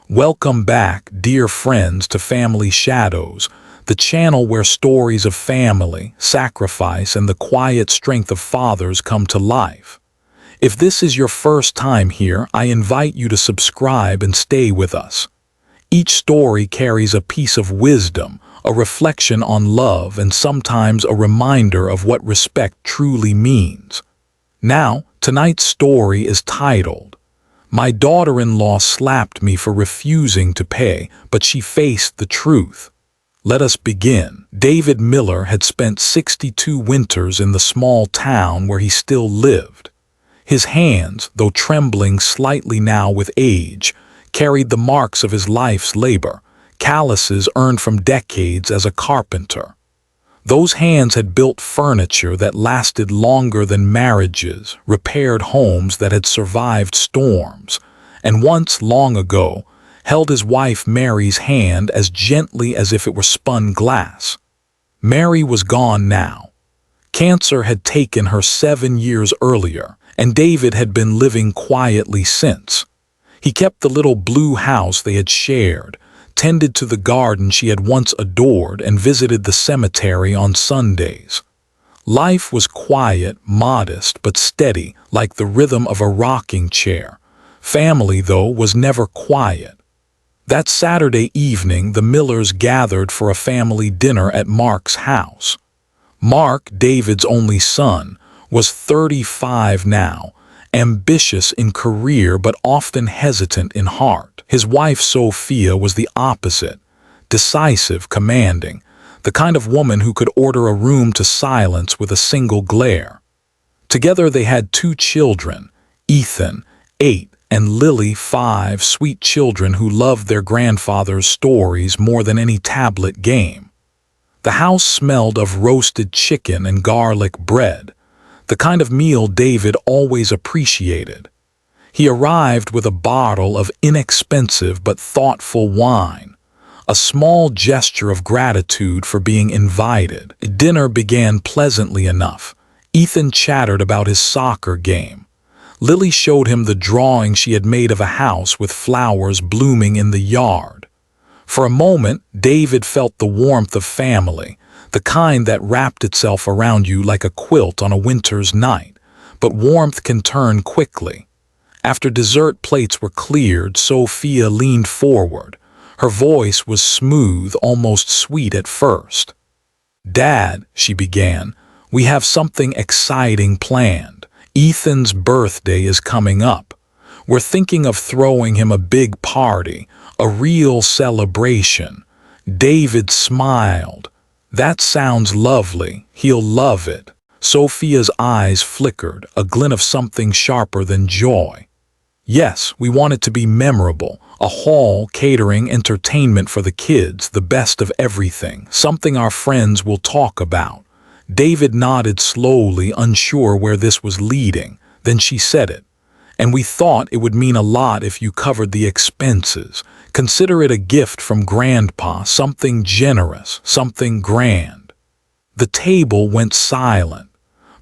Welcome back, dear friends, to Family Shadows, the channel where stories of family, sacrifice, and the quiet strength of fathers come to life. If this is your first time here, I invite you to subscribe and stay with us. Each story carries a piece of wisdom, a reflection on love, and sometimes a reminder of what respect truly means. Now, tonight's story is titled, "My daughter-in-law slapped me for refusing to pay, but she faced the truth." Let us begin. David Miller had spent 62 winters in the small town where he still lived. His hands, though trembling slightly now with age, carried the marks of his life's labor, calluses earned from decades as a carpenter. Those hands had built furniture that lasted longer than marriages, repaired homes that had survived storms, and once, long ago, held his wife Mary's hand as gently as if it were spun glass. Mary was gone now. Cancer had taken her 7 years earlier, and David had been living quietly since. He kept the little blue house they had shared, tended to the garden she had once adored, and visited the cemetery on Sundays. Life was quiet, modest, but steady, like the rhythm of a rocking chair. Family, though, was never quiet. That Saturday evening, the Millers gathered for a family dinner at Mark's house. Mark, David's only son, was 35 now, ambitious in career but often hesitant in heart. His wife Sophia was the opposite, decisive, commanding, the kind of woman who could order a room to silence with a single glare. Together they had 2 children, Ethan, 8, and Lily, 5, sweet children who loved their grandfather's stories more than any tablet game. The house smelled of roasted chicken and garlic bread, the kind of meal David always appreciated. He arrived with a bottle of inexpensive but thoughtful wine, a small gesture of gratitude for being invited. Dinner began pleasantly enough. Ethan chattered about his soccer game. Lily showed him the drawing she had made of a house with flowers blooming in the yard. For a moment, David felt the warmth of family, the kind that wrapped itself around you like a quilt on a winter's night. But warmth can turn quickly. After dessert plates were cleared, Sophia leaned forward. Her voice was smooth, almost sweet at first. "Dad," she began, "we have something exciting planned. Ethan's birthday is coming up. We're thinking of throwing him a big party, a real celebration." David smiled. "That sounds lovely. He'll love it." Sophia's eyes flickered, a glint of something sharper than joy. "Yes, we want it to be memorable. A hall, catering, entertainment for the kids, the best of everything. Something our friends will talk about." David nodded slowly, unsure where this was leading. Then she said it. "And we thought it would mean a lot if you covered the expenses. Consider it a gift from Grandpa, something generous, something grand." The table went silent.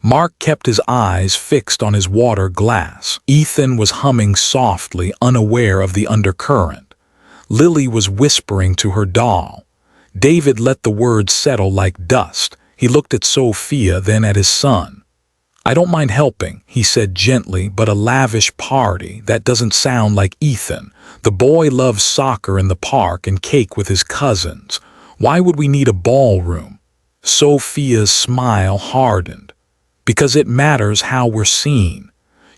Mark kept his eyes fixed on his water glass. Ethan was humming softly, unaware of the undercurrent. Lily was whispering to her doll. David let the words settle like dust. He looked at Sophia, then at his son. "I don't mind helping," he said gently, "but a lavish party, that doesn't sound like Ethan. The boy loves soccer in the park and cake with his cousins. Why would we need a ballroom?" Sophia's smile hardened. "Because it matters how we're seen.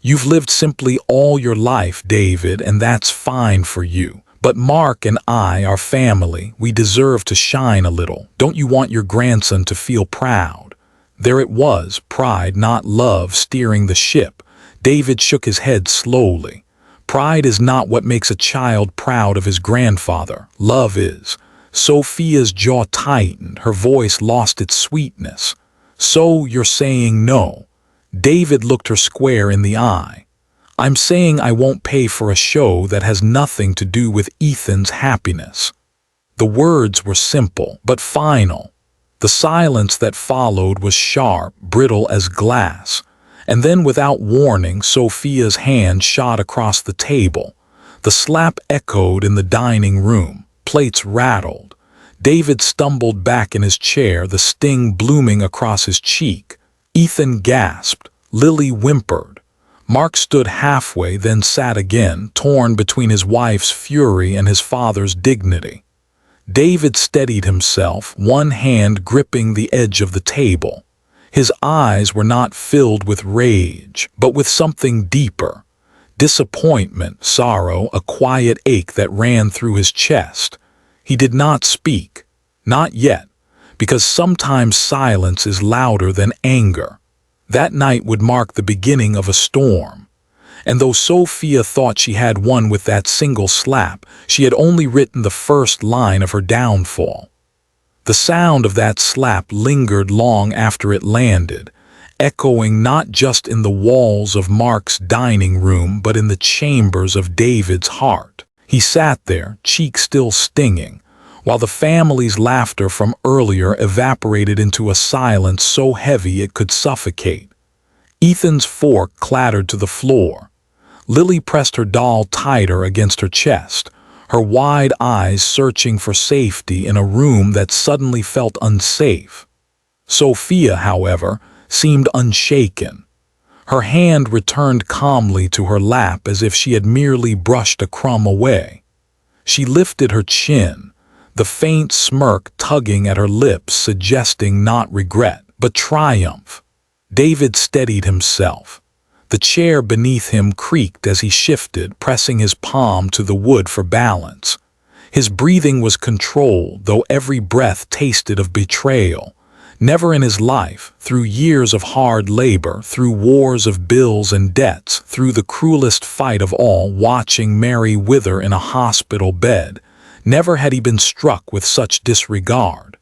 You've lived simply all your life, David, and that's fine for you. But Mark and I are family. We deserve to shine a little. Don't you want your grandson to feel proud?" There it was, pride, not love, steering the ship. David shook his head slowly. Pride is not what makes a child proud of his grandfather. Love is. Sophia's jaw tightened, her voice lost its sweetness. "So you're saying no?" David looked her square in the eye. "I'm saying I won't pay for a show that has nothing to do with Ethan's happiness." The words were simple, but final. The silence that followed was sharp, brittle as glass. And then, without warning, Sophia's hand shot across the table. The slap echoed in the dining room. Plates rattled. David stumbled back in his chair, the sting blooming across his cheek. Ethan gasped. Lily whimpered. Mark stood halfway, then sat again, torn between his wife's fury and his father's dignity. David steadied himself, one hand gripping the edge of the table. His eyes were not filled with rage, but with something deeper. Disappointment, sorrow, a quiet ache that ran through his chest. He did not speak. Not yet, because sometimes silence is louder than anger. That night would mark the beginning of a storm. And though Sophia thought she had won with that single slap, she had only written the first line of her downfall. The sound of that slap lingered long after it landed, echoing not just in the walls of Mark's dining room but in the chambers of David's heart. He sat there, cheek still stinging, while the family's laughter from earlier evaporated into a silence so heavy it could suffocate. Ethan's fork clattered to the floor. Lily pressed her doll tighter against her chest, her wide eyes searching for safety in a room that suddenly felt unsafe. Sophia, however, seemed unshaken. Her hand returned calmly to her lap as if she had merely brushed a crumb away. She lifted her chin, the faint smirk tugging at her lips, suggesting not regret, but triumph. David steadied himself. The chair beneath him creaked as he shifted, pressing his palm to the wood for balance. His breathing was controlled, though every breath tasted of betrayal. Never in his life, through years of hard labor, through wars of bills and debts, through the cruelest fight of all, watching Mary wither in a hospital bed, never had he been struck with such disregard.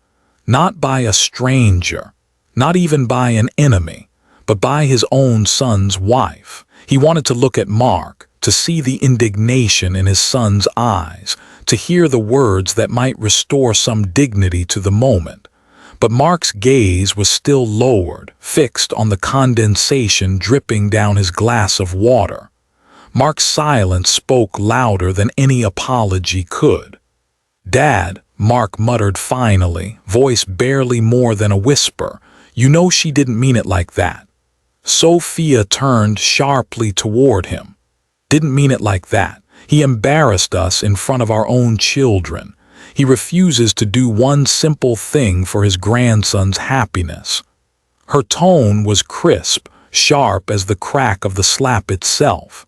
Not by a stranger, not even by an enemy, but by his own son's wife. He wanted to look at Mark, to see the indignation in his son's eyes, to hear the words that might restore some dignity to the moment. But Mark's gaze was still lowered, fixed on the condensation dripping down his glass of water. Mark's silence spoke louder than any apology could. "Dad," Mark muttered finally, voice barely more than a whisper, "you know she didn't mean it like that." Sophia turned sharply toward him. "Didn't mean it like that. He embarrassed us in front of our own children. He refuses to do one simple thing for his grandson's happiness." Her tone was crisp, sharp as the crack of the slap itself.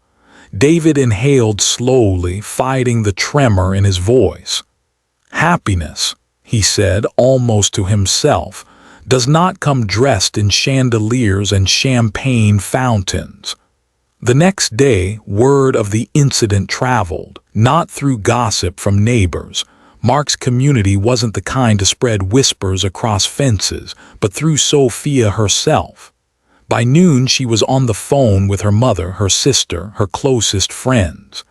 David inhaled slowly, fighting the tremor in his voice. "Happiness," he said, almost to himself, "does not come dressed in chandeliers and champagne fountains." The next day, word of the incident traveled, not through gossip from neighbors. Mark's community wasn't the kind to spread whispers across fences, but through Sophia herself. By noon, she was on the phone with her mother, her sister, her closest friends.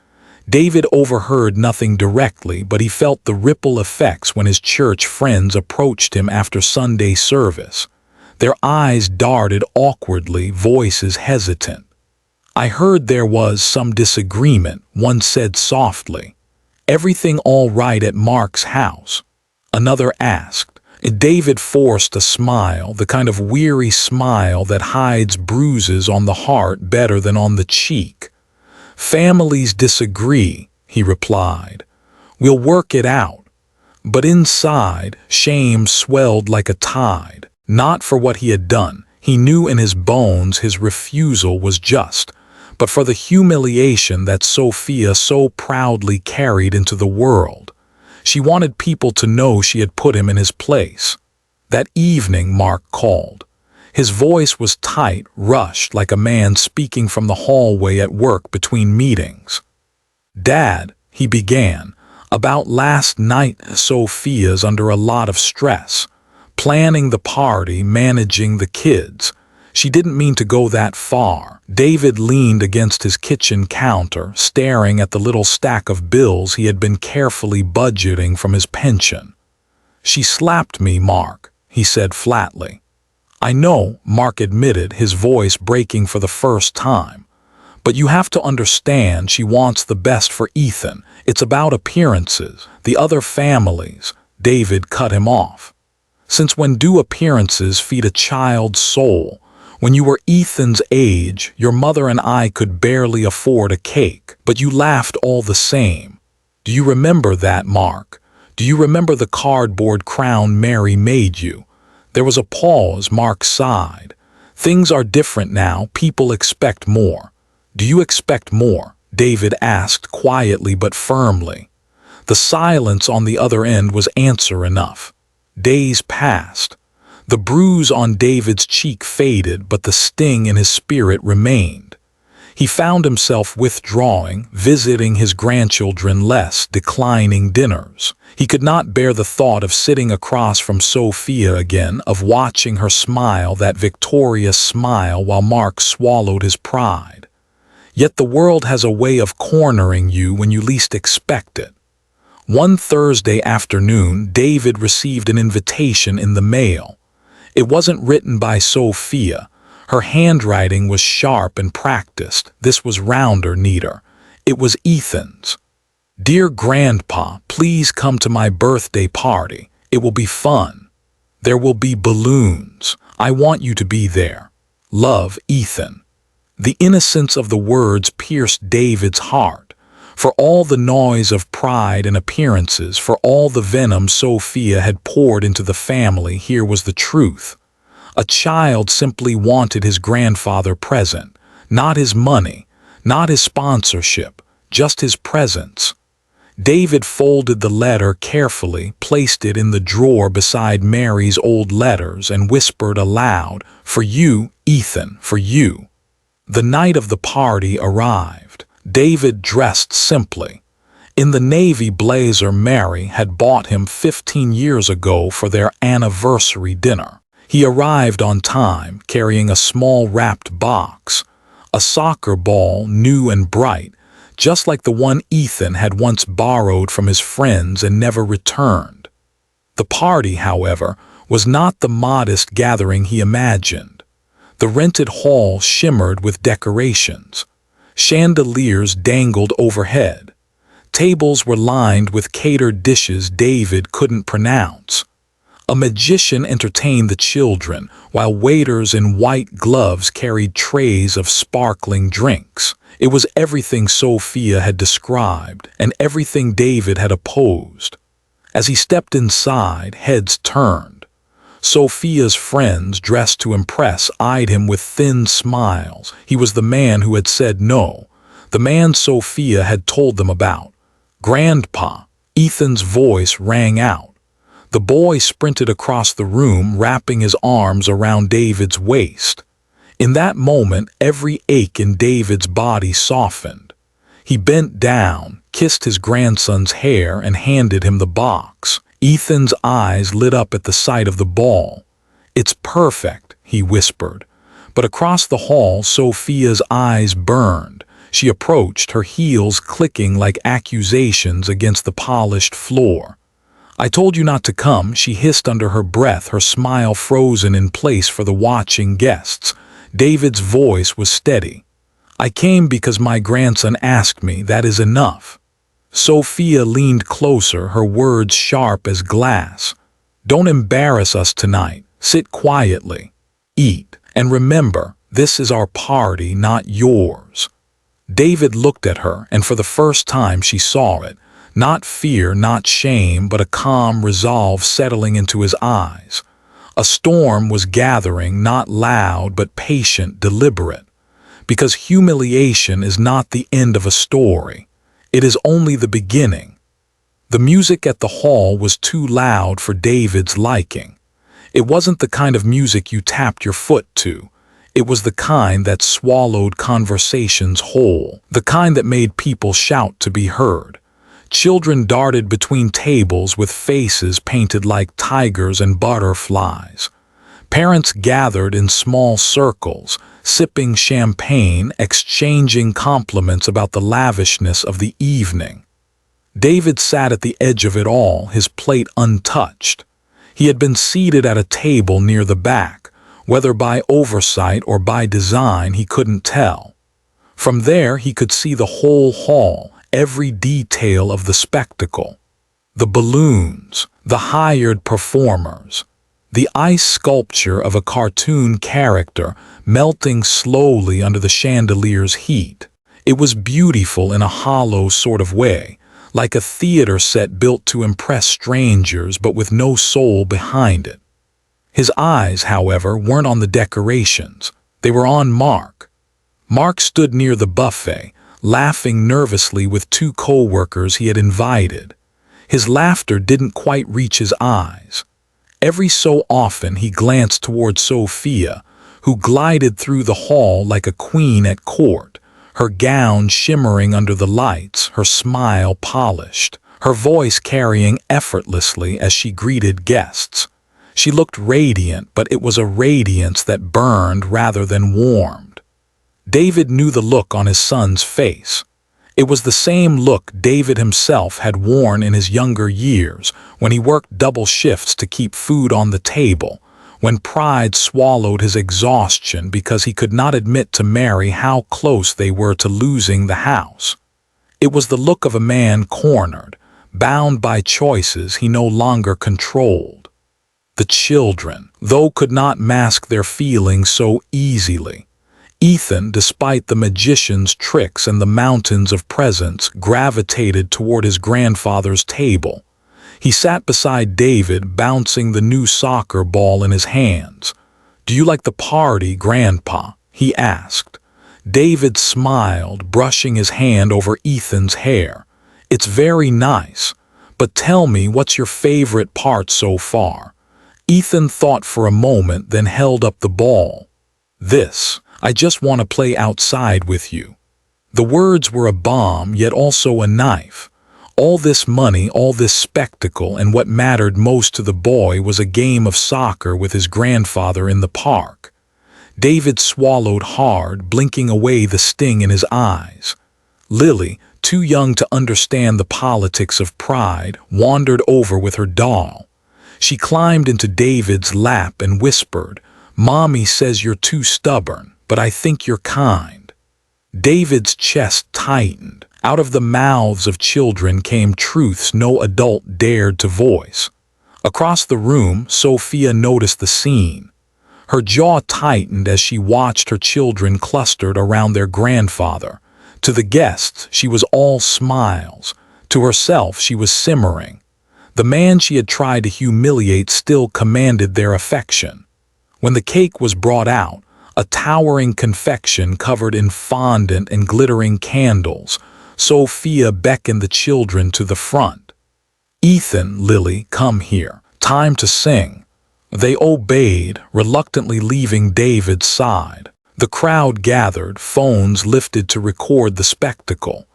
David overheard nothing directly, but he felt the ripple effects when his church friends approached him after Sunday service. Their eyes darted awkwardly, voices hesitant. "I heard there was some disagreement," one said softly. "Everything all right at Mark's house?" Another asked. David forced a smile, the kind of weary smile that hides bruises on the heart better than on the cheek. "Families disagree," he replied. "We'll work it out." But inside, shame swelled like a tide. Not for what he had done. He knew in his bones his refusal was just, but for the humiliation that Sophia so proudly carried into the world. She wanted people to know she had put him in his place. That evening, Mark called. His voice was tight, rushed, like a man speaking from the hallway at work between meetings. "Dad," he began, "about last night, Sophia's under a lot of stress. Planning the party, managing the kids. She didn't mean to go that far." David leaned against his kitchen counter, staring at the little stack of bills he had been carefully budgeting from his pension. "She slapped me, Mark," he said flatly. "I know," Mark admitted, his voice breaking for the first time. But you have to understand she wants the best for Ethan. It's about appearances, the other families. David cut him off. Since when do appearances feed a child's soul? When you were Ethan's age, your mother and I could barely afford a cake, but you laughed all the same. Do you remember that, Mark? Do you remember the cardboard crown Mary made you? There was a pause. Mark sighed. Things are different now. People expect more. Do you expect more? David asked quietly but firmly. The silence on the other end was answer enough. Days passed. The bruise on David's cheek faded, but the sting in his spirit remained. He found himself withdrawing, visiting his grandchildren less, declining dinners. He could not bear the thought of sitting across from Sophia again, of watching her smile, that victorious smile, while Mark swallowed his pride. Yet the world has a way of cornering you when you least expect it. One Thursday afternoon, David received an invitation in the mail. It wasn't written by Sophia. Her handwriting was sharp and practiced. This was rounder, neater. It was Ethan's. Dear Grandpa, please come to my birthday party. It will be fun. There will be balloons. I want you to be there. Love, Ethan. The innocence of the words pierced David's heart. For all the noise of pride and appearances, for all the venom Sophia had poured into the family, here was the truth. A child simply wanted his grandfather present, not his money, not his sponsorship, just his presence. David folded the letter carefully, placed it in the drawer beside Mary's old letters, and whispered aloud, "For you, Ethan, for you." The night of the party arrived. David dressed simply. In the navy blazer Mary had bought him 15 years ago for their anniversary dinner. He arrived on time, carrying a small wrapped box, a soccer ball new and bright, just like the one Ethan had once borrowed from his friends and never returned. The party, however, was not the modest gathering he imagined. The rented hall shimmered with decorations. Chandeliers dangled overhead. Tables were lined with catered dishes David couldn't pronounce. A magician entertained the children, while waiters in white gloves carried trays of sparkling drinks. It was everything Sophia had described, and everything David had opposed. As he stepped inside, heads turned. Sophia's friends, dressed to impress, eyed him with thin smiles. He was the man who had said no, the man Sophia had told them about. "Grandpa!" Ethan's voice rang out. The boy sprinted across the room, wrapping his arms around David's waist. In that moment, every ache in David's body softened. He bent down, kissed his grandson's hair, and handed him the box. Ethan's eyes lit up at the sight of the ball. "It's perfect," he whispered. But across the hall, Sophia's eyes burned. She approached, her heels clicking like accusations against the polished floor. "I told you not to come," she hissed under her breath, her smile frozen in place for the watching guests. David's voice was steady. "I came because my grandson asked me. That is enough." Sophia leaned closer, her words sharp as glass. "Don't embarrass us tonight. Sit quietly. Eat. And remember, this is our party, not yours." David looked at her, and for the first time she saw it. Not fear, not shame, but a calm resolve settling into his eyes. A storm was gathering, not loud, but patient, deliberate. Because humiliation is not the end of a story. It is only the beginning. The music at the hall was too loud for David's liking. It wasn't the kind of music you tapped your foot to. It was the kind that swallowed conversations whole, the kind that made people shout to be heard. Children darted between tables with faces painted like tigers and butterflies. Parents gathered in small circles, sipping champagne, exchanging compliments about the lavishness of the evening. David sat at the edge of it all, his plate untouched. He had been seated at a table near the back, whether by oversight or by design he couldn't tell. From there he could see the whole hall, every detail of the spectacle. The balloons, the hired performers, the ice sculpture of a cartoon character melting slowly under the chandelier's heat. It was beautiful in a hollow sort of way, like a theater set built to impress strangers but with no soul behind it. His eyes, however, weren't on the decorations. They were on Mark. Mark stood near the buffet, laughing nervously with two co-workers he had invited. His laughter didn't quite reach his eyes. Every so often he glanced toward Sophia, who glided through the hall like a queen at court, her gown shimmering under the lights, her smile polished, her voice carrying effortlessly as she greeted guests. She looked radiant, but it was a radiance that burned rather than warmed. David knew the look on his son's face. It was the same look David himself had worn in his younger years, when he worked double shifts to keep food on the table, when pride swallowed his exhaustion because he could not admit to Mary how close they were to losing the house. It was the look of a man cornered, bound by choices he no longer controlled. The children, though, could not mask their feelings so easily. Ethan, despite the magician's tricks and the mountains of presents, gravitated toward his grandfather's table. He sat beside David, bouncing the new soccer ball in his hands. "Do you like the party, Grandpa?" he asked. David smiled, brushing his hand over Ethan's hair. "It's very nice, but tell me, what's your favorite part so far?" Ethan thought for a moment, then held up the ball. "This. I just want to play outside with you." The words were a bomb, yet also a knife. All this money, all this spectacle, and what mattered most to the boy was a game of soccer with his grandfather in the park. David swallowed hard, blinking away the sting in his eyes. Lily, too young to understand the politics of pride, wandered over with her doll. She climbed into David's lap and whispered, "Mommy says you're too stubborn, but I think you're kind." David's chest tightened. Out of the mouths of children came truths no adult dared to voice. Across the room, Sophia noticed the scene. Her jaw tightened as she watched her children clustered around their grandfather. To the guests, she was all smiles. To herself, she was simmering. The man she had tried to humiliate still commanded their affection. When the cake was brought out, a towering confection covered in fondant and glittering candles, Sophia beckoned the children to the front. "Ethan, Lily, come here. Time to sing." They obeyed, reluctantly leaving David's side. The crowd gathered, phones lifted to record the spectacle.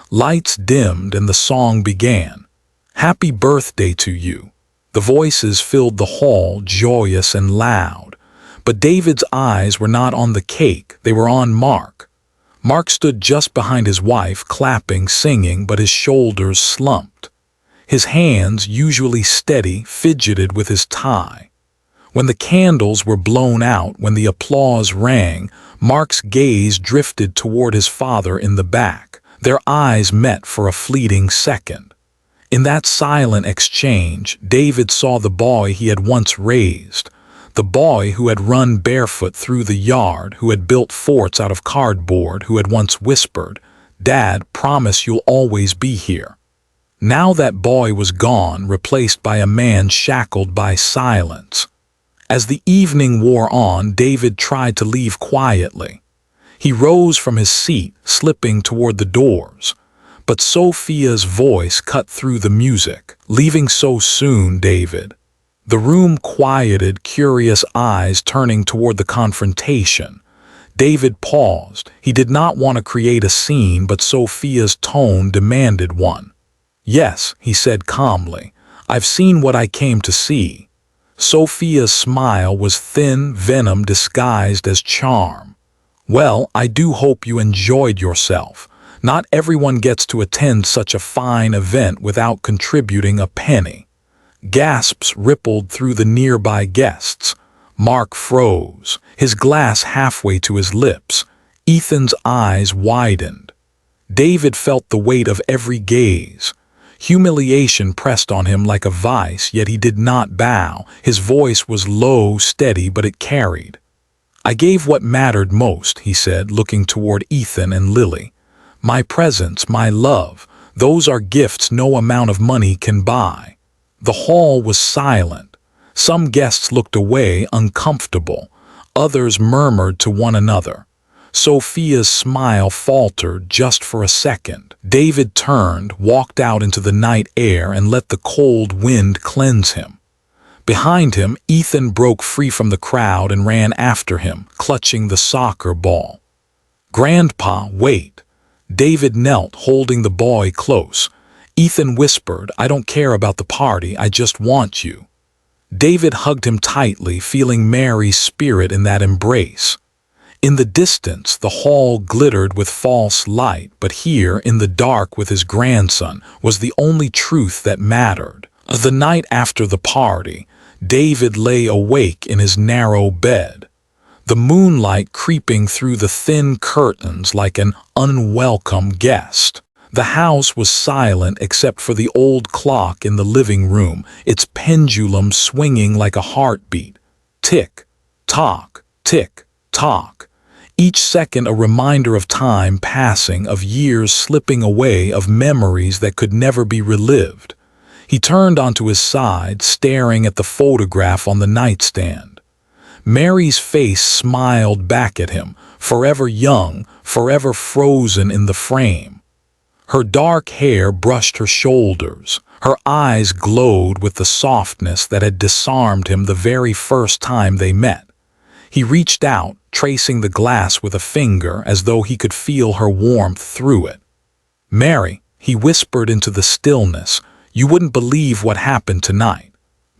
Lights dimmed and the song began. "Happy birthday to you." The voices filled the hall, joyous and loud. But David's eyes were not on the cake, they were on Mark. Mark stood just behind his wife, clapping, singing, but his shoulders slumped. His hands, usually steady, fidgeted with his tie. When the candles were blown out, when the applause rang, Mark's gaze drifted toward his father in the back. Their eyes met for a fleeting second. In that silent exchange, David saw the boy he had once raised. The boy who had run barefoot through the yard, who had built forts out of cardboard, who had once whispered, "Dad, promise you'll always be here." Now that boy was gone, replaced by a man shackled by silence. As the evening wore on, David tried to leave quietly. He rose from his seat, slipping toward the doors. But Sophia's voice cut through the music. "Leaving so soon, David?" The room quieted, curious eyes turning toward the confrontation. David paused. He did not want to create a scene, but Sophia's tone demanded one. "Yes," he said calmly. "I've seen what I came to see." Sophia's smile was thin venom disguised as charm. "Well, I do hope you enjoyed yourself. Not everyone gets to attend such a fine event without contributing a penny." Gasps rippled through the nearby guests. Mark froze, his glass halfway to his lips. Ethan's eyes widened. David felt the weight of every gaze. Humiliation pressed on him like a vice, yet he did not bow. His voice was low, steady, but it carried. "I gave what mattered most," he said, looking toward Ethan and Lily. "My presence, my love, those are gifts no amount of money can buy." The hall was silent. Some guests looked away, uncomfortable. Others murmured to one another. Sophia's smile faltered just for a second. David turned, walked out into the night air, and let the cold wind cleanse him. Behind him, Ethan broke free from the crowd and ran after him, clutching the soccer ball. "Grandpa, wait." David knelt, holding the boy close. Ethan whispered, "I don't care about the party, I just want you." David hugged him tightly, feeling Mary's spirit in that embrace. In the distance, the hall glittered with false light, but here, in the dark with his grandson, was the only truth that mattered. The night after the party, David lay awake in his narrow bed, the moonlight creeping through the thin curtains like an unwelcome guest. The house was silent except for the old clock in the living room, its pendulum swinging like a heartbeat. Tick, tock, tick, tock. Each second a reminder of time passing, of years slipping away, of memories that could never be relived. He turned onto his side, staring at the photograph on the nightstand. Mary's face smiled back at him, forever young, forever frozen in the frame. Her dark hair brushed her shoulders. Her eyes glowed with the softness that had disarmed him the very first time they met. He reached out, tracing the glass with a finger as though he could feel her warmth through it. "Mary," he whispered into the stillness, "you wouldn't believe what happened tonight."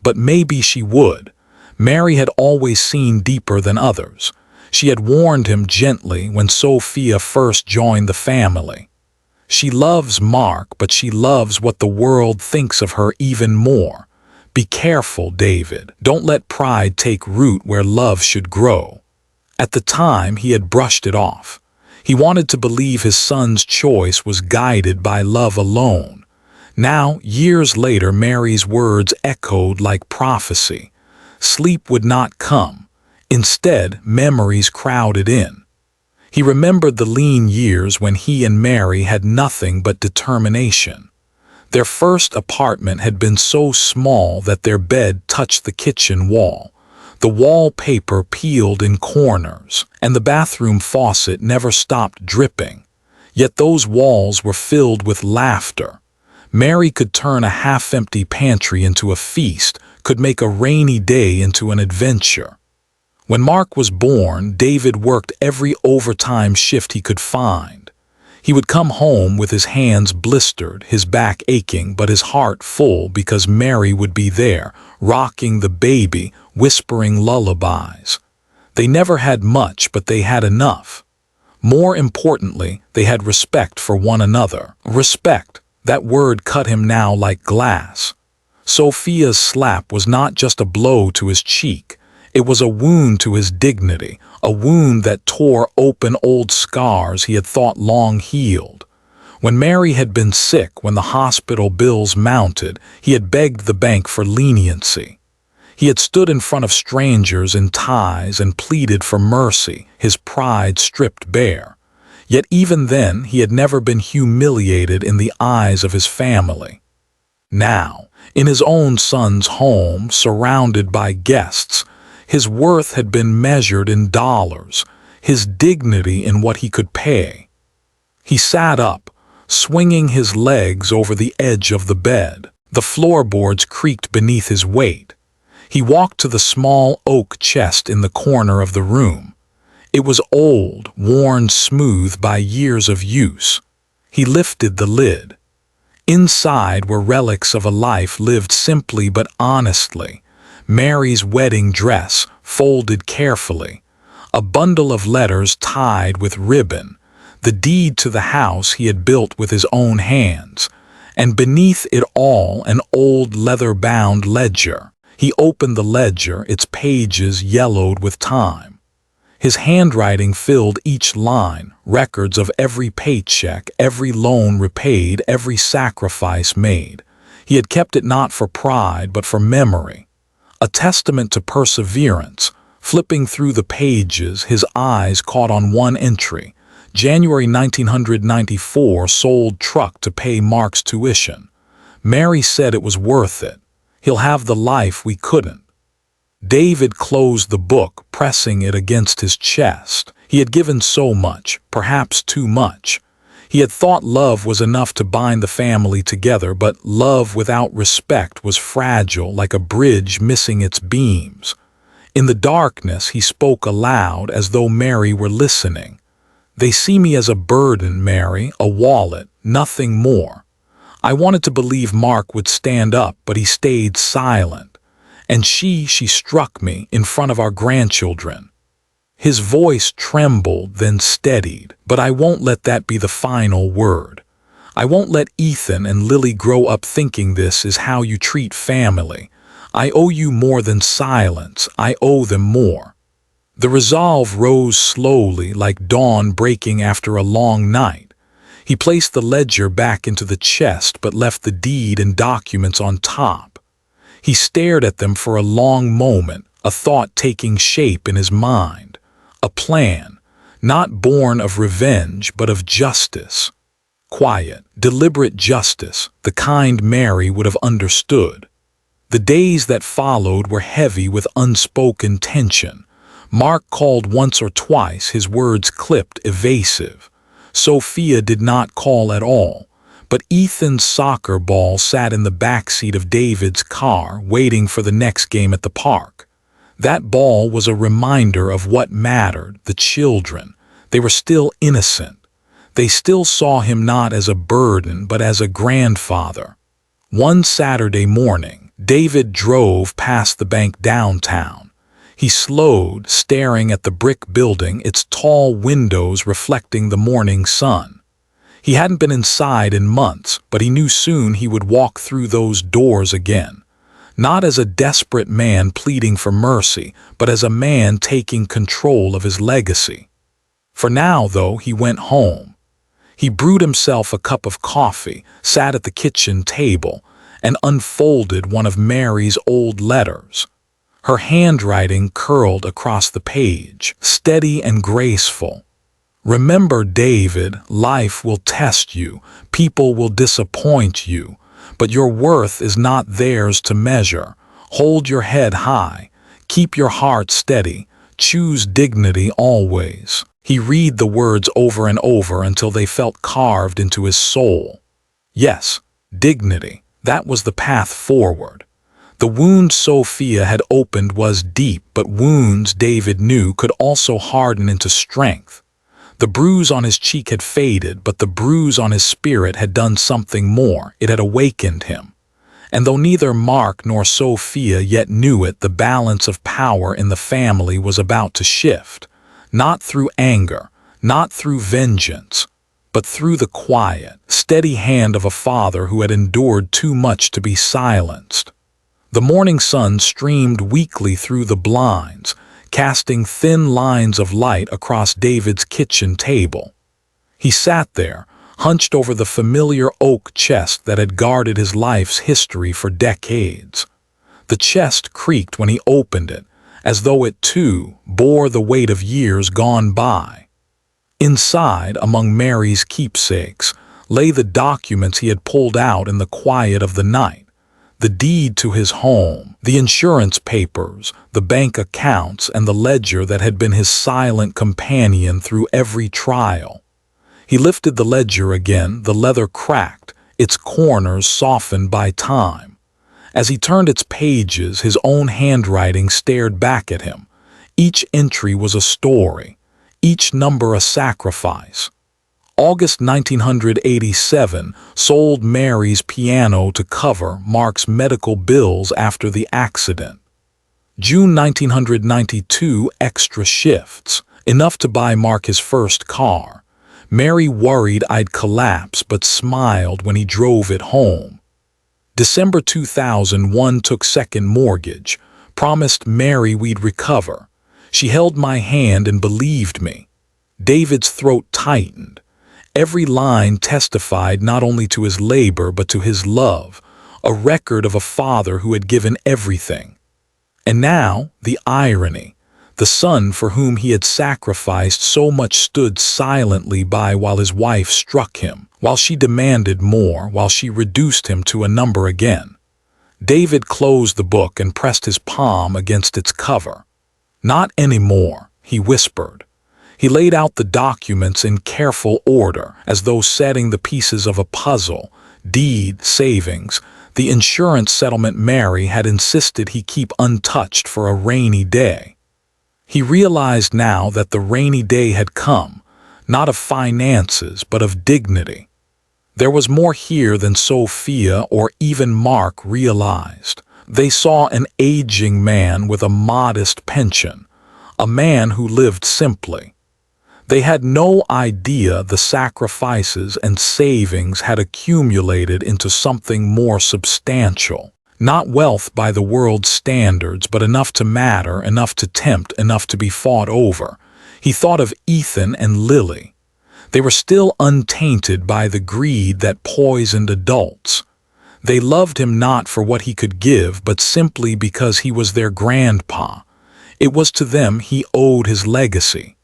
But maybe she would. Mary had always seen deeper than others. She had warned him gently when Sophia first joined the family. "She loves Mark, but she loves what the world thinks of her even more. Be careful, David. Don't let pride take root where love should grow." At the time, he had brushed it off. He wanted to believe his son's choice was guided by love alone. Now, years later, Mary's words echoed like prophecy. Sleep would not come. Instead, memories crowded in. He remembered the lean years when he and Mary had nothing but determination. Their first apartment had been so small that their bed touched the kitchen wall. The wallpaper peeled in corners, and the bathroom faucet never stopped dripping. Yet those walls were filled with laughter. Mary could turn a half-empty pantry into a feast, could make a rainy day into an adventure. When Mark was born, David worked every overtime shift he could find. He would come home with his hands blistered, his back aching, but his heart full because Mary would be there, rocking the baby, whispering lullabies. They never had much, but they had enough. More importantly, they had respect for one another. Respect, that word cut him now like glass. Sophia's slap was not just a blow to his cheek. It was a wound to his dignity, a wound that tore open old scars he had thought long healed. When Mary had been sick, when the hospital bills mounted, he had begged the bank for leniency. He had stood in front of strangers in ties and pleaded for mercy, his pride stripped bare. Yet even then, he had never been humiliated in the eyes of his family. Now, in his own son's home, surrounded by guests, his worth had been measured in dollars, his dignity in what he could pay. He sat up, swinging his legs over the edge of the bed. The floorboards creaked beneath his weight. He walked to the small oak chest in the corner of the room. It was old, worn smooth by years of use. He lifted the lid. Inside were relics of a life lived simply but honestly. Mary's wedding dress, folded carefully, a bundle of letters tied with ribbon, the deed to the house he had built with his own hands, and beneath it all an old leather-bound ledger. He opened the ledger, its pages yellowed with time. His handwriting filled each line, records of every paycheck, every loan repaid, every sacrifice made. He had kept it not for pride, but for memory. A testament to perseverance. Flipping through the pages, his eyes caught on one entry. January 1994, sold truck to pay Mark's tuition. Mary said it was worth it. He'll have the life we couldn't. David closed the book, pressing it against his chest. He had given so much, perhaps too much. He had thought love was enough to bind the family together, but love without respect was fragile, like a bridge missing its beams. In the darkness, he spoke aloud as though Mary were listening. "They see me as a burden, Mary, a wallet, nothing more." I wanted to believe Mark would stand up, but he stayed silent. "And she struck me in front of our grandchildren." His voice trembled, then steadied. "But I won't let that be the final word. I won't let Ethan and Lily grow up thinking this is how you treat family. I owe you more than silence. I owe them more." The resolve rose slowly, like dawn breaking after a long night. He placed the ledger back into the chest, but left the deed and documents on top. He stared at them for a long moment, a thought taking shape in his mind. A plan, not born of revenge, but of justice. Quiet, deliberate justice, the kind Mary would have understood. The days that followed were heavy with unspoken tension. Mark called once or twice, his words clipped, evasive. Sophia did not call at all, but Ethan's soccer ball sat in the backseat of David's car, waiting for the next game at the park. That ball was a reminder of what mattered, the children. They were still innocent. They still saw him not as a burden, but as a grandfather. One Saturday morning, David drove past the bank downtown. He slowed, staring at the brick building, its tall windows reflecting the morning sun. He hadn't been inside in months, but he knew soon he would walk through those doors again. Not as a desperate man pleading for mercy, but as a man taking control of his legacy. For now, though, he went home. He brewed himself a cup of coffee, sat at the kitchen table, and unfolded one of Mary's old letters. Her handwriting curled across the page, steady and graceful. "Remember, David, life will test you, people will disappoint you, but your worth is not theirs to measure. Hold your head high, keep your heart steady, choose dignity always." He read the words over and over until they felt carved into his soul. Yes, dignity, that was the path forward. The wound Sophia had opened was deep, but wounds, David knew, could also harden into strength. The bruise on his cheek had faded, but the bruise on his spirit had done something more. It had awakened him. And though neither Mark nor Sophia yet knew it, the balance of power in the family was about to shift. Not through anger, not through vengeance, but through the quiet, steady hand of a father who had endured too much to be silenced. The morning sun streamed weakly through the blinds, casting thin lines of light across David's kitchen table. He sat there, hunched over the familiar oak chest that had guarded his life's history for decades. The chest creaked when he opened it, as though it too bore the weight of years gone by. Inside, among Mary's keepsakes, lay the documents he had pulled out in the quiet of the night. The deed to his home, the insurance papers, the bank accounts, and the ledger that had been his silent companion through every trial. He lifted the ledger again, the leather cracked, its corners softened by time. As he turned its pages, his own handwriting stared back at him. Each entry was a story, each number a sacrifice. August 1987, sold Mary's piano to cover Mark's medical bills after the accident. June 1992, extra shifts, enough to buy Mark his first car. Mary worried I'd collapse, but smiled when he drove it home. December 2001, took second mortgage, promised Mary we'd recover. She held my hand and believed me. David's throat tightened. Every line testified not only to his labor but to his love, a record of a father who had given everything. And now, the irony. The son for whom he had sacrificed so much stood silently by while his wife struck him, while she demanded more, while she reduced him to a number again. David closed the book and pressed his palm against its cover. "Not anymore," he whispered. He laid out the documents in careful order, as though setting the pieces of a puzzle: deed, savings, the insurance settlement Mary had insisted he keep untouched for a rainy day. He realized now that the rainy day had come, not of finances but of dignity. There was more here than Sophia or even Mark realized. They saw an aging man with a modest pension, a man who lived simply. They had no idea the sacrifices and savings had accumulated into something more substantial. Not wealth by the world's standards, but enough to matter, enough to tempt, enough to be fought over. He thought of Ethan and Lily. They were still untainted by the greed that poisoned adults. They loved him not for what he could give, but simply because he was their grandpa. It was to them he owed his legacy.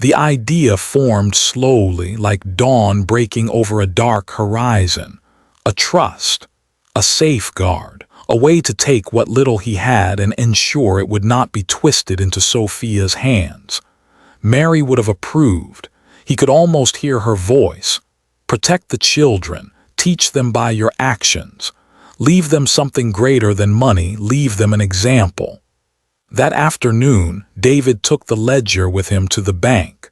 The idea formed slowly, like dawn breaking over a dark horizon. A trust, a safeguard, a way to take what little he had and ensure it would not be twisted into Sophia's hands. Mary would have approved. He could almost hear her voice. "Protect the children. Teach them by your actions. Leave them something greater than money. Leave them an example." That afternoon, David took the ledger with him to the bank.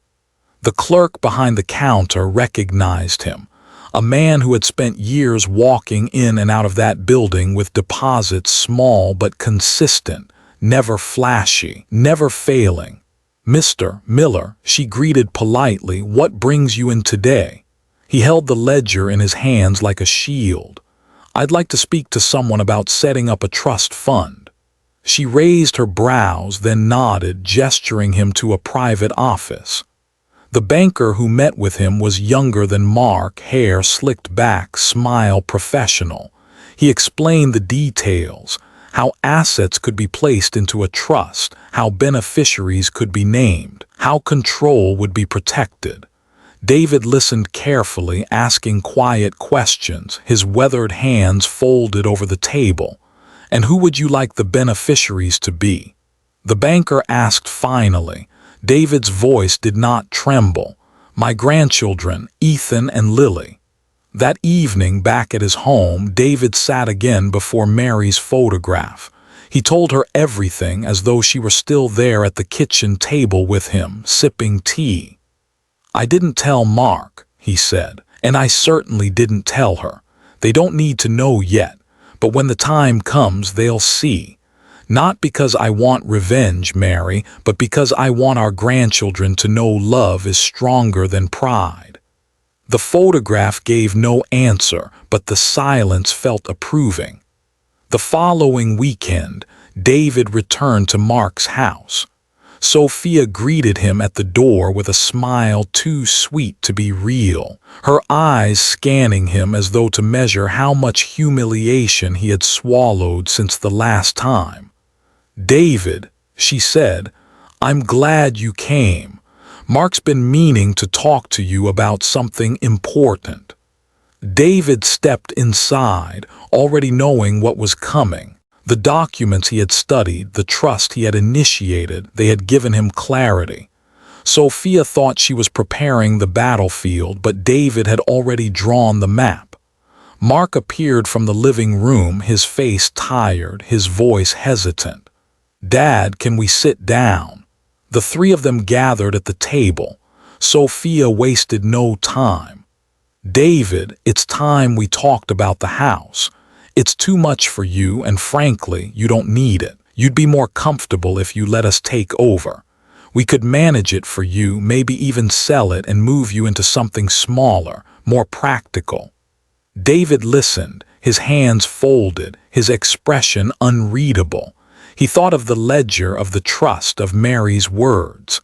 The clerk behind the counter recognized him, a man who had spent years walking in and out of that building with deposits small but consistent, never flashy, never failing. "Mr. Miller," she greeted politely, "what brings you in today?" He held the ledger in his hands like a shield. "I'd like to speak to someone about setting up a trust fund." She raised her brows, then nodded, gesturing him to a private office. The banker who met with him was younger than Mark, hair slicked back, smile professional. He explained the details, how assets could be placed into a trust, how beneficiaries could be named, how control would be protected. David listened carefully, asking quiet questions, his weathered hands folded over the table. "And who would you like the beneficiaries to be?" The banker asked finally. David's voice did not tremble. "My grandchildren, Ethan and Lily." That evening, back at his home, David sat again before Mary's photograph. He told her everything as though she were still there at the kitchen table with him, sipping tea. "I didn't tell Mark," he said, "and I certainly didn't tell her. They don't need to know yet, but when the time comes, they'll see. Not because I want revenge, Mary, but because I want our grandchildren to know love is stronger than pride." The photograph gave no answer, but the silence felt approving. The following weekend, David returned to Mark's house. Sophia greeted him at the door with a smile too sweet to be real, her eyes scanning him as though to measure how much humiliation he had swallowed since the last time. "David," she said, "I'm glad you came. Mark's been meaning to talk to you about something important." David stepped inside, already knowing what was coming. The documents he had studied, the trust he had initiated, they had given him clarity. Sophia thought she was preparing the battlefield, but David had already drawn the map. Mark appeared from the living room, his face tired, his voice hesitant. "Dad, can we sit down?" The three of them gathered at the table. Sophia wasted no time. "David, it's time we talked about the house. It's too much for you, and frankly, you don't need it. You'd be more comfortable if you let us take over. We could manage it for you, maybe even sell it and move you into something smaller, more practical." David listened, his hands folded, his expression unreadable. He thought of the ledger of the trust of Mary's words.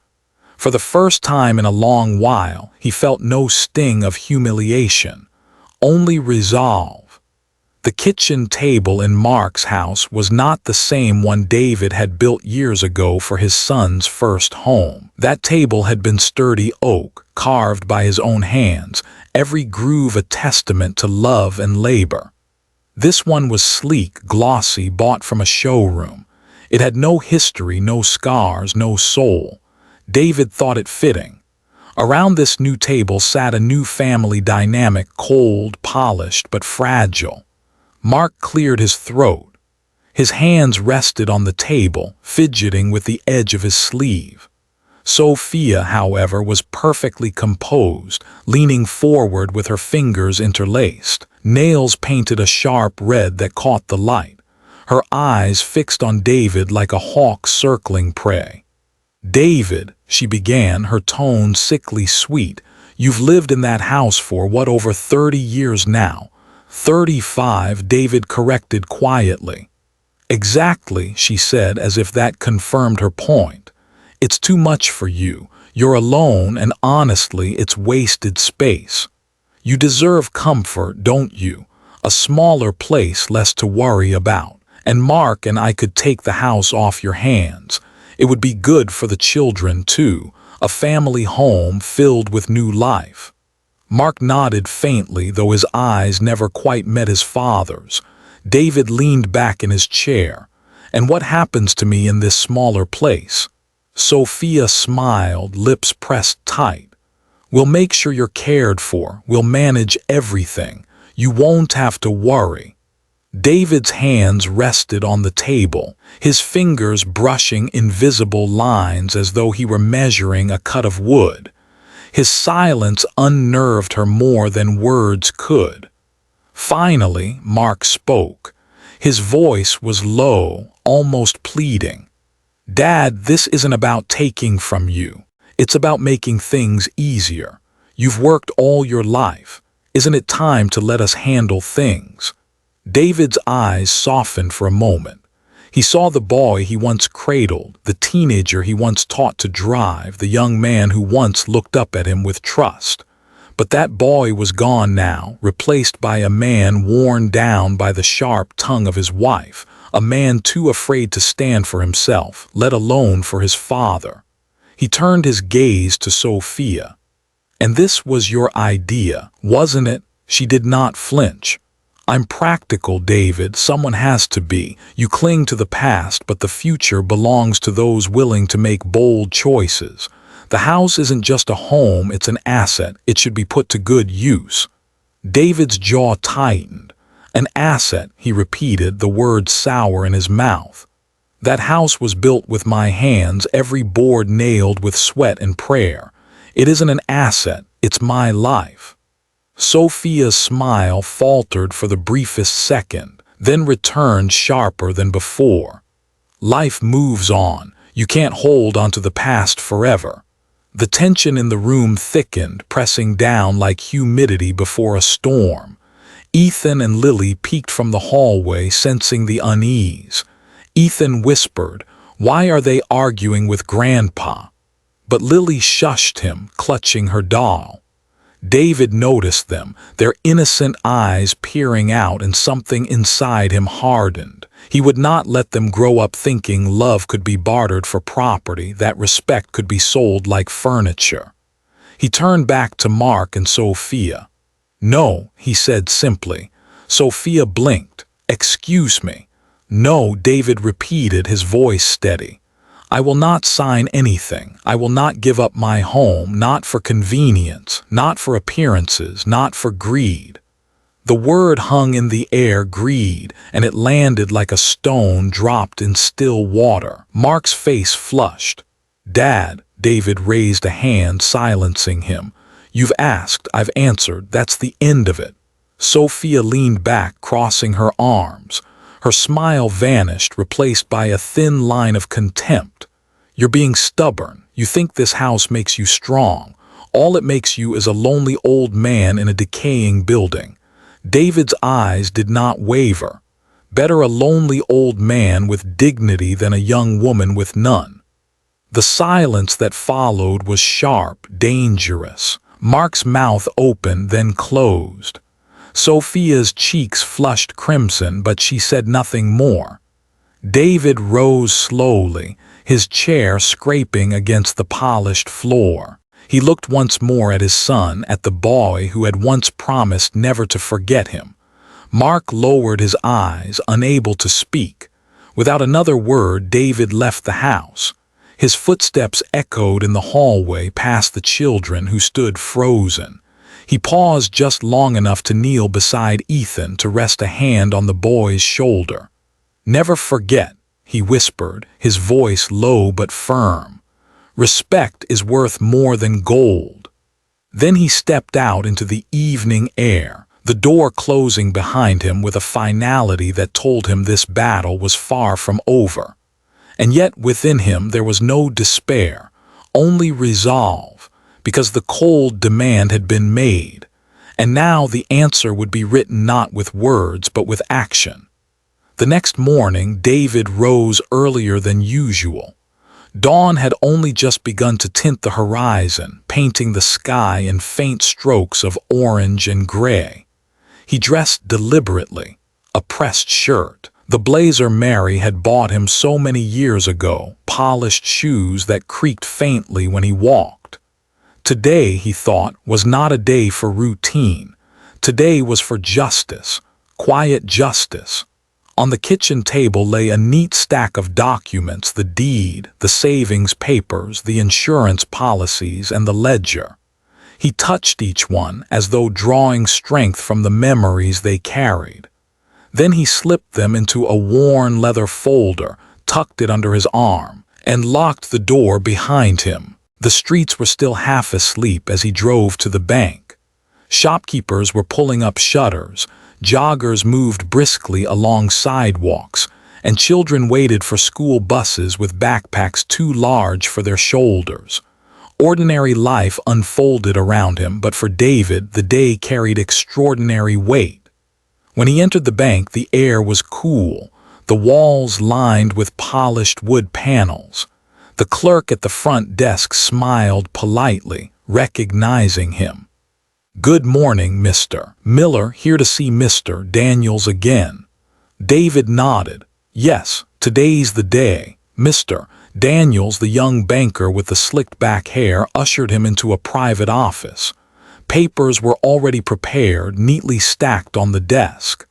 For the first time in a long while, he felt no sting of humiliation, only resolve. The kitchen table in Mark's house was not the same one David had built years ago for his son's first home. That table had been sturdy oak, carved by his own hands, every groove a testament to love and labor. This one was sleek, glossy, bought from a showroom. It had no history, no scars, no soul. David thought it fitting. Around this new table sat a new family dynamic, cold, polished, but fragile. Mark cleared his throat. His hands rested on the table, fidgeting with the edge of his sleeve. Sophia, however, was perfectly composed, leaning forward with her fingers interlaced. Nails painted a sharp red that caught the light. Her eyes fixed on David like a hawk circling prey. "David," she began, her tone sickly sweet, "you've lived in that house for, over 30 years now." 35, David corrected quietly. "Exactly," she said, as if that confirmed her point. "It's too much for you. You're alone, and honestly, it's wasted space. You deserve comfort, don't you? A smaller place, less to worry about. And Mark and I could take the house off your hands. It would be good for the children, too, a family home filled with new life." Mark nodded faintly, though his eyes never quite met his father's. David leaned back in his chair. "And what happens to me in this smaller place?" Sophia smiled, lips pressed tight. "We'll make sure you're cared for. We'll manage everything. You won't have to worry." David's hands rested on the table, his fingers brushing invisible lines as though he were measuring a cut of wood. His silence unnerved her more than words could. Finally, Mark spoke. His voice was low, almost pleading. "Dad, this isn't about taking from you. It's about making things easier. You've worked all your life. Isn't it time to let us handle things?" David's eyes softened for a moment. He saw the boy he once cradled, the teenager he once taught to drive, the young man who once looked up at him with trust. But that boy was gone now, replaced by a man worn down by the sharp tongue of his wife, a man too afraid to stand for himself, let alone for his father. He turned his gaze to Sophia. "And this was your idea, wasn't it?" She did not flinch. "I'm practical, David. Someone has to be. You cling to the past, but the future belongs to those willing to make bold choices. The house isn't just a home, it's an asset. It should be put to good use." David's jaw tightened. "An asset," he repeated, the word sour in his mouth. "That house was built with my hands, every board nailed with sweat and prayer. It isn't an asset, it's my life." Sophia's smile faltered for the briefest second, then returned sharper than before. "Life moves on. You can't hold onto the past forever." The tension in the room thickened, pressing down like humidity before a storm. Ethan and Lily peeked from the hallway, sensing the unease. Ethan whispered, "Why are they arguing with Grandpa?" But Lily shushed him, clutching her doll. David noticed them, their innocent eyes peering out, and something inside him hardened. He would not let them grow up thinking love could be bartered for property, that respect could be sold like furniture. He turned back to Mark and Sophia. "No," he said simply. Sophia blinked. "Excuse me." "No," David repeated, his voice steady. "I will not sign anything. I will not give up my home, not for convenience, not for appearances, not for greed." The word hung in the air, greed, and it landed like a stone dropped in still water. Mark's face flushed. "Dad," David raised a hand, silencing him. "You've asked, I've answered, that's the end of it." Sophia leaned back, crossing her arms. Her smile vanished, replaced by a thin line of contempt. "You're being stubborn. You think this house makes you strong. All it makes you is a lonely old man in a decaying building." David's eyes did not waver. Better a lonely old man with dignity than a young woman with none. The silence that followed was sharp, dangerous. Mark's mouth opened, then closed. Sophia's cheeks flushed crimson, but she said nothing more. David rose slowly, his chair scraping against the polished floor. He looked once more at his son, at the boy who had once promised never to forget him. Mark lowered his eyes, unable to speak. Without another word, David left the house. His footsteps echoed in the hallway past the children who stood frozen. He paused just long enough to kneel beside Ethan to rest a hand on the boy's shoulder. "Never forget," he whispered, his voice low but firm. "Respect is worth more than gold." Then he stepped out into the evening air, the door closing behind him with a finality that told him this battle was far from over. And yet within him there was no despair, only resolve, because the cold demand had been made, and now the answer would be written not with words but with action. The next morning David rose earlier than usual. Dawn had only just begun to tint the horizon, painting the sky in faint strokes of orange and gray. He dressed deliberately, a pressed shirt, the blazer Mary had bought him so many years ago, polished shoes that creaked faintly when he walked. Today, he thought, was not a day for routine. Today was for justice, quiet justice. On the kitchen table lay a neat stack of documents, the deed, the savings papers, the insurance policies, and the ledger. He touched each one as though drawing strength from the memories they carried. Then he slipped them into a worn leather folder, tucked it under his arm, and locked the door behind him. The streets were still half asleep as he drove to the bank. Shopkeepers were pulling up shutters, joggers moved briskly along sidewalks, and children waited for school buses with backpacks too large for their shoulders. Ordinary life unfolded around him, but for David the day carried extraordinary weight. When he entered the bank, the air was cool, the walls lined with polished wood panels. The clerk at the front desk smiled politely, recognizing him. "Good morning, Mr. Miller, here to see Mr. Daniels again." David nodded. "Yes, today's the day." Mr. Daniels, the young banker with the slicked-back hair, ushered him into a private office. Papers were already prepared, neatly stacked on the desk.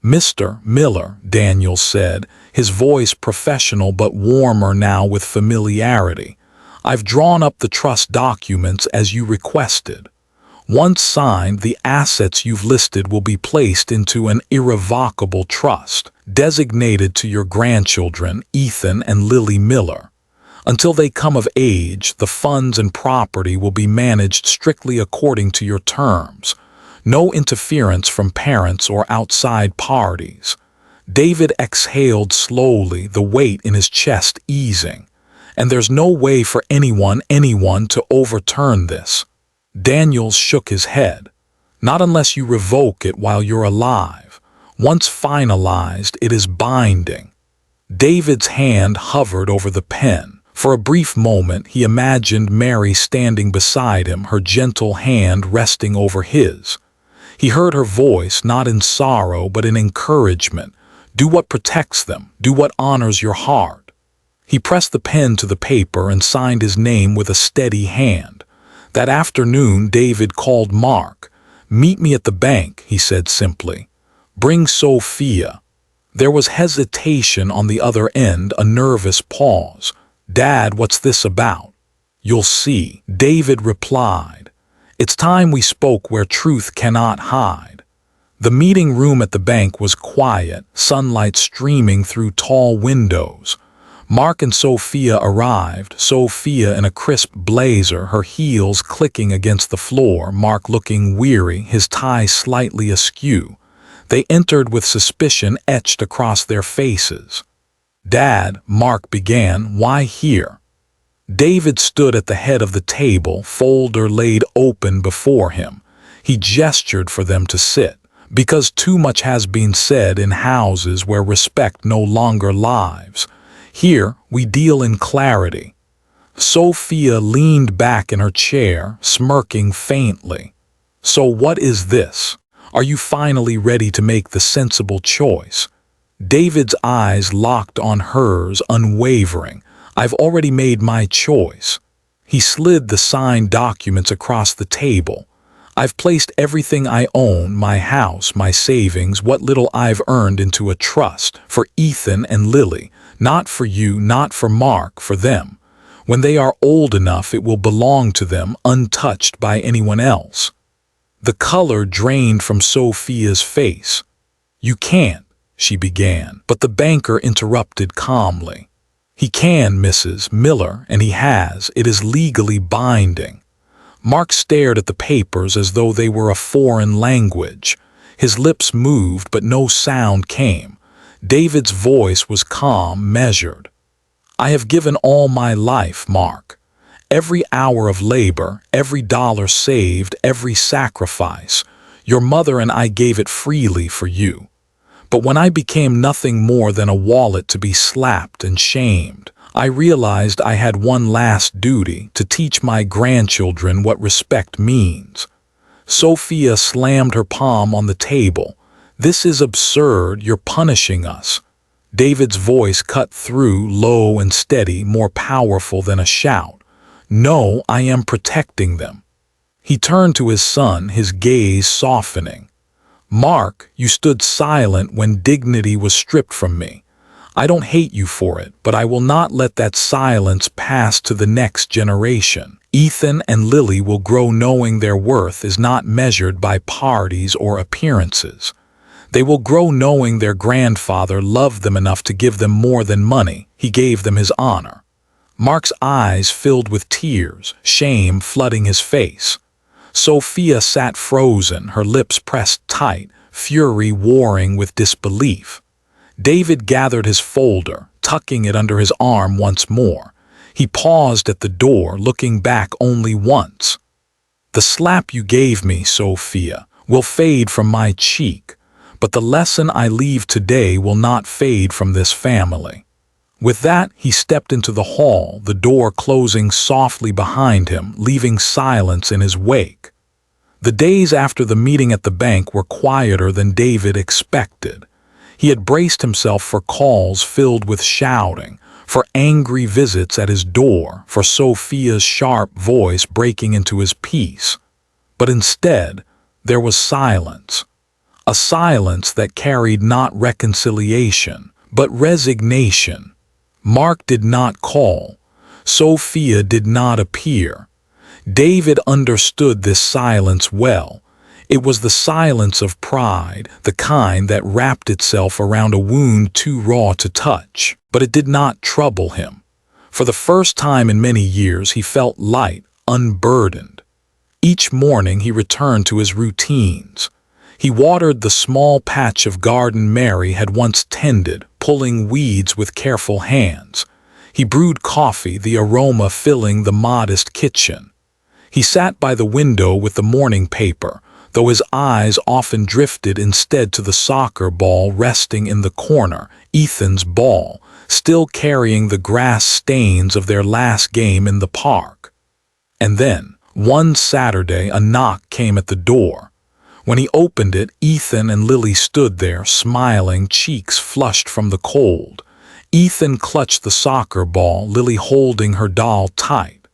"Mr. Miller," Daniels said, his voice professional but warmer now with familiarity, "I've drawn up the trust documents as you requested. Once signed, the assets you've listed will be placed into an irrevocable trust, designated to your grandchildren, Ethan and Lily Miller. Until they come of age, the funds and property will be managed strictly according to your terms. No interference from parents or outside parties." David exhaled slowly, the weight in his chest easing. "And there's no way for anyone to overturn this." Daniels shook his head. "Not unless you revoke it while you're alive. Once finalized, it is binding." David's hand hovered over the pen. For a brief moment, he imagined Mary standing beside him, her gentle hand resting over his. He heard her voice, not in sorrow but in encouragement. "Do what protects them. Do what honors your heart." He pressed the pen to the paper and signed his name with a steady hand. That afternoon, David called Mark. "Meet me at the bank," he said simply. "Bring Sophia." There was hesitation on the other end, a nervous pause. "Dad, what's this about?" "You'll see," David replied. "It's time we spoke where truth cannot hide." The meeting room at the bank was quiet, sunlight streaming through tall windows. Mark and Sophia arrived, Sophia in a crisp blazer, her heels clicking against the floor, Mark looking weary, his tie slightly askew. They entered with suspicion etched across their faces. "Dad," Mark began, "why here?" David stood at the head of the table, folder laid open before him. He gestured for them to sit. Because too much has been said in houses where respect no longer lives. Here, we deal in clarity. Sophia leaned back in her chair, smirking faintly. So what is this? Are you finally ready to make the sensible choice? David's eyes locked on hers, unwavering. I've already made my choice. He slid the signed documents across the table. I've placed everything I own, my house, my savings, what little I've earned into a trust, for Ethan and Lily, not for you, not for Mark, for them. When they are old enough, it will belong to them, untouched by anyone else. The color drained from Sophia's face. You can't, she began, but the banker interrupted calmly. He can, Mrs. Miller, and he has. It is legally binding. Mark stared at the papers as though they were a foreign language. His lips moved, but no sound came. David's voice was calm, measured. I have given all my life, Mark. Every hour of labor, every dollar saved, every sacrifice. Your mother and I gave it freely for you. But when I became nothing more than a wallet to be slapped and shamed, I realized I had one last duty, to teach my grandchildren what respect means. Sophia slammed her palm on the table. This is absurd, you're punishing us. David's voice cut through, low and steady, more powerful than a shout. No, I am protecting them. He turned to his son, his gaze softening. Mark, you stood silent when dignity was stripped from me. I don't hate you for it, but I will not let that silence pass to the next generation. Ethan and Lily will grow knowing their worth is not measured by parties or appearances. They will grow knowing their grandfather loved them enough to give them more than money. He gave them his honor. Mark's eyes filled with tears, shame flooding his face. Sophia sat frozen, her lips pressed tight, fury warring with disbelief. David gathered his folder, tucking it under his arm once more. He paused at the door, looking back only once. The slap you gave me, Sophia, will fade from my cheek, but the lesson I leave today will not fade from this family. With that, he stepped into the hall, the door closing softly behind him, leaving silence in his wake. The days after the meeting at the bank were quieter than David expected. He had braced himself for calls filled with shouting, for angry visits at his door, for Sophia's sharp voice breaking into his peace. But instead, there was silence. A silence that carried not reconciliation, but resignation. Mark did not call. Sophia did not appear. David understood this silence well. It was the silence of pride, the kind that wrapped itself around a wound too raw to touch. But it did not trouble him. For the first time in many years, he felt light, unburdened. Each morning he returned to his routines. He watered the small patch of garden Mary had once tended, pulling weeds with careful hands. He brewed coffee, the aroma filling the modest kitchen. He sat by the window with the morning paper, though his eyes often drifted instead to the soccer ball resting in the corner, Ethan's ball, still carrying the grass stains of their last game in the park. And then, one Saturday, a knock came at the door. When he opened it, Ethan and Lily stood there, smiling, cheeks flushed from the cold. Ethan clutched the soccer ball, Lily holding her doll tight.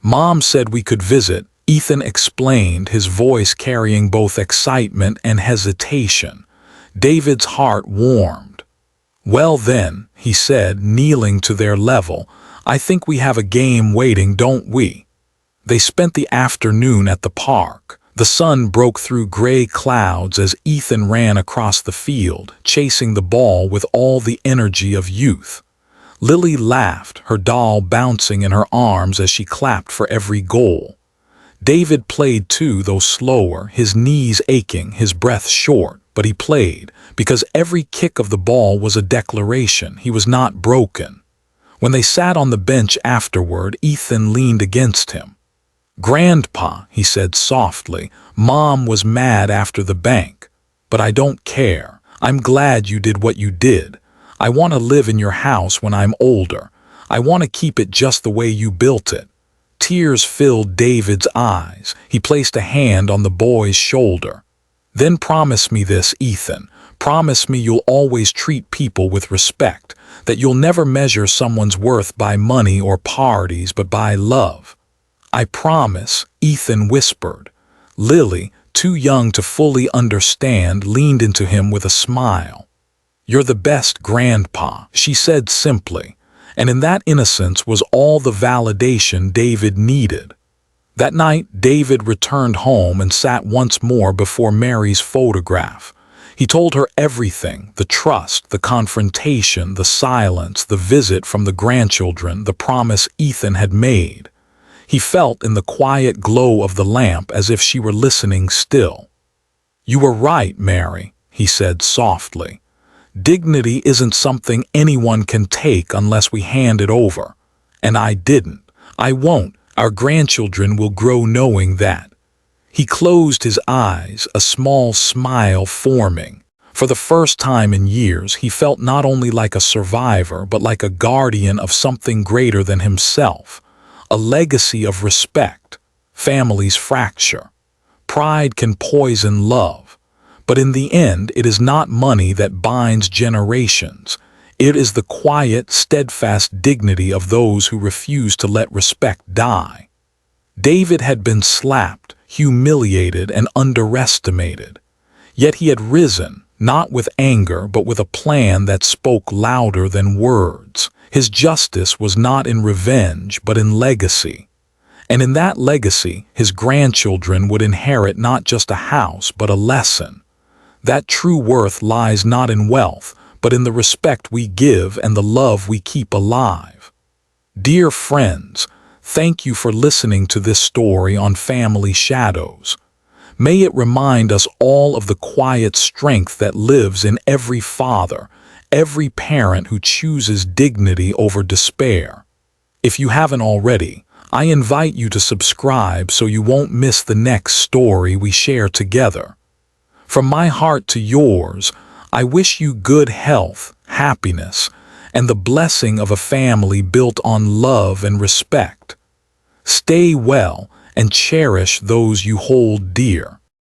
Mom said we could visit, Ethan explained, his voice carrying both excitement and hesitation. David's heart warmed. Well then, he said, kneeling to their level, I think we have a game waiting, don't we? They spent the afternoon at the park. The sun broke through gray clouds as Ethan ran across the field, chasing the ball with all the energy of youth. Lily laughed, her doll bouncing in her arms as she clapped for every goal. David played too, though slower, his knees aching, his breath short, but he played, because every kick of the ball was a declaration he was not broken. When they sat on the bench afterward, Ethan leaned against him. Grandpa, he said softly, Mom was mad after the bank. but I don't care. I'm glad you did what you did. I want to live in your house when I'm older. I want to keep it just the way you built it." Tears filled David's eyes. He placed a hand on the boy's shoulder. "Then promise me this, Ethan. Promise me you'll always treat people with respect, that you'll never measure someone's worth by money or parties, but by love." "I promise," Ethan whispered. Lily, too young to fully understand, leaned into him with a smile. "You're the best, Grandpa," she said simply, and in that innocence was all the validation David needed. That night, David returned home and sat once more before Mary's photograph. He told her everything: the trust, the confrontation, the silence, the visit from the grandchildren, the promise Ethan had made. He felt in the quiet glow of the lamp as if she were listening still. "You were right, Mary," he said softly. "Dignity isn't something anyone can take unless we hand it over. And I didn't. I won't. Our grandchildren will grow knowing that." He closed his eyes, a small smile forming. For the first time in years, he felt not only like a survivor, but like a guardian of something greater than himself. A legacy of respect. Families fracture. Pride can poison love. But in the end, it is not money that binds generations. It is the quiet, steadfast dignity of those who refuse to let respect die. David had been slapped, humiliated, and underestimated. Yet he had risen, not with anger, but with a plan that spoke louder than words. His justice was not in revenge, but in legacy. And in that legacy, his grandchildren would inherit not just a house, but a lesson. That true worth lies not in wealth, but in the respect we give and the love we keep alive. Dear friends, thank you for listening to this story on Family Shadows. May it remind us all of the quiet strength that lives in every father, every parent who chooses dignity over despair. If you haven't already, I invite you to subscribe so you won't miss the next story we share together. From my heart to yours, I wish you good health, happiness, and the blessing of a family built on love and respect. Stay well and cherish those you hold dear.